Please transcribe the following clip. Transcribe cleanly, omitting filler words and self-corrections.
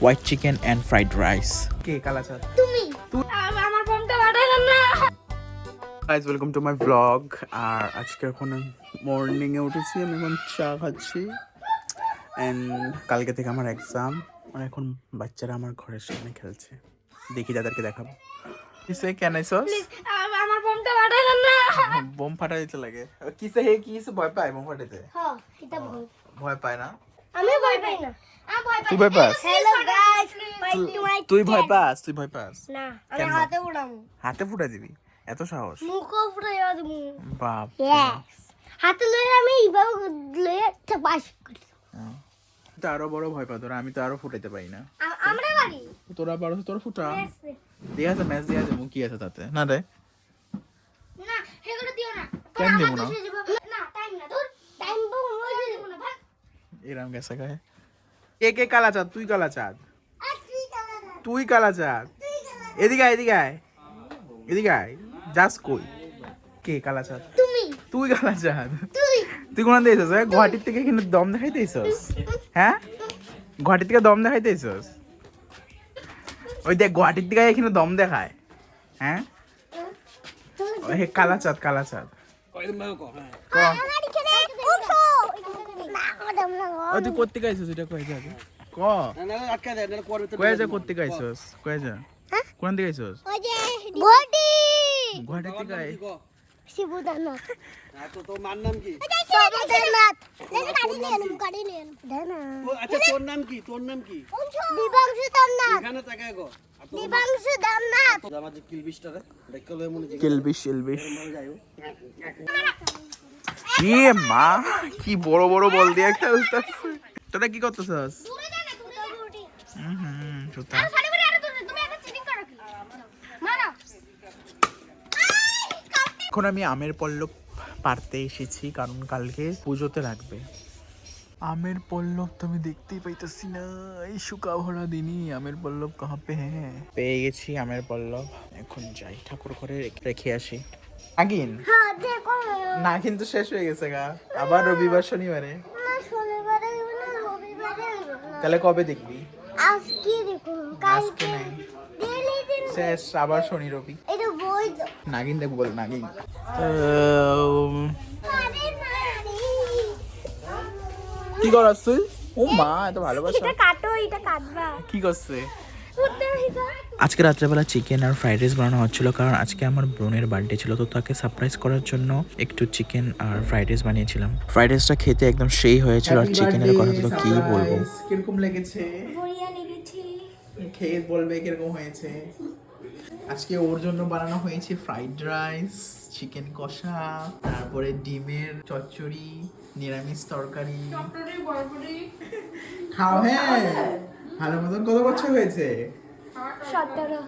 White chicken and fried rice. কে কালাচাঁদ? তুমি আমার ফোনটা পাঠালেন না। Guys welcome to my blog. আর আজকে এখন মর্নিংয়ে উঠেছি, আমি এখন চা খাচ্ছি অ্যান্ড কালকে থেকে আমার এক্সাম। আর এখন বাচ্চারা আমার ঘরের সামনে খেলছে, দেখি তাদেরকে দেখাবো। কিসে কেন আইছস? আমার ফোনটা পাঠালেন না। বোম ফাটা দিতে লাগে। কিসে হে কিসে ভয় পায় বোম ফাটাতে? হ্যাঁ এটা ভয়। ভয় পায় না? আমি ভয় পাই না। আমি ভয় পাই। তুই ভয় পাস? হ্যালো গাইস, তুই ভয় পাস? তুই ভয় পাস? না, আমি কেন? হাতে উড়ামু। হাতে ফুটা দিবি? এত সাহস? মুখও ফুটাইয়া দিমু। বাপ। ইয়েস। হাতে লয়ে আমি এইভাবে লয়ে পাস করি। তো আরো বড় ভয় পাতো, আমি তো আরো ফুটাইতে পারি না। আমরা বাড়ি। তোরা পারো, তোরা ফুটা। দিয়া আছে ম্যাচ দিয়া আছে, মুখ কি আছে তাতে? না রে, না হেগুলো দিও না। কেন দিব না? না টাইম না, ধর টাইম বলে দিব না ভাই। এরাম গেছে গায়ে। কে কে কালাচাঁদ? তুই কালাচাঁদ? আর তুই কালা না। তুই কালাচাঁদ? এদিকে আয়, এদিকে আয়, এদিকে আয়। যাস কই? কে কালাচাঁদ? তুমি তুই কালাচাঁদ? তুই তুই কোন দিয়েছিস? গুয়াহাটির থেকে এখানে দম দেখাইতে এসছস? হ্যাঁ, গুয়াহাটির থেকে দম দেখাইতে এসছস? ওই দেখ গুয়াহাটির থেকে এখানে দম দেখায়। হ্যাঁ, ওই হে কালাচাঁদ, কালাচাঁদ। ক। আমারই খেলে উঠো। না ম্যাডাম না। ও তুই করতে গাইছিস এটা কই যা? ক। কয়ে যা করতে গাইছিস? কয়ে যা? কোন দিকে গাইছিস? ওই যে ঘটি গুয়াহাটি থেকে আয়। শিবুদানাথ তো তোর মার নাম কি? শিবুদানাথ গাড়ি নিয়ে না আচ্ছা তোর নাম কি? তোর নাম কি? দিবাংশু দামনাথ এখানে তাকায় গো। আর তোর দিবাংশু দামনাথ আমার যে কিলবিশটারে দেখলে মনে যে কিলবিশ শিলবিশ। মানে যাই হোক। এ মা, কি বড় বড় বল দিয়ে খেলতেছে। তোরা কি করতেছস? দূরে যা না দূরে সুতা। সারি আরে তুমি এত চিটিং করো কি মারো এখন আমি আমের পল্লব পারতে এসেছি, কারণ কালকে পুজোতে লাগবে। আমের পল্লব তো আমি দেখতেই পাইতেছি না, এই শুকা ভরা দিনই আমের পল্লব কাহা পে হ্যাঁ। পেয়ে গেছি আমের পল্লব, এখন যাই ঠাকুর ঘরে রেখে আসি। নাগিন হ্যাঁ দেখো না, কিন্তু শেষ হয়ে গেছে গা, আবার রবিবার শনিবারে। না শনিবারে না রবিবারে তাহলে কবে দেখবি? আজকে দেখো আজকে কালকে নাই, ডেলি দিন শেষ, আবার শনি রবি। এটা বই দাও নাগিন দেখবো বল, নাগিন। আরে নানি কি করাস তুই? ও মা, এত ভালোবাসা। এটা কাটো এটা কাটবা কি করছে? উঠতে হইবা আজকে রাত্রেবেলা চিকেন আর ফ্রাইড রাইস বানানো হচ্ছিল, কারণ আজকে আমার বোনের বার্থডে ছিল, তো তাকে সারপ্রাইজ করার জন্য একটু চিকেন আর ফ্রাইড রাইস বানিয়েছিলাম। ফ্রাইড রাইসটা খেতে একদম সেই হয়েছিল, আর চিকেনের কথা তো কি বলবো। কিরকম লেগেছে? বড়িয়া লেগেছে খেয়ে বলবে কিরকম হয়েছে। আজকে ওর জন্য বানানো হয়েছে ফ্রাইড রাইস, চিকেন কষা, তারপরে ডিমের চচ্চড়ি, নিরামিষ তরকারি। খাও হ্যাঁ, ভালো মতন। কত বছর হয়েছে? 17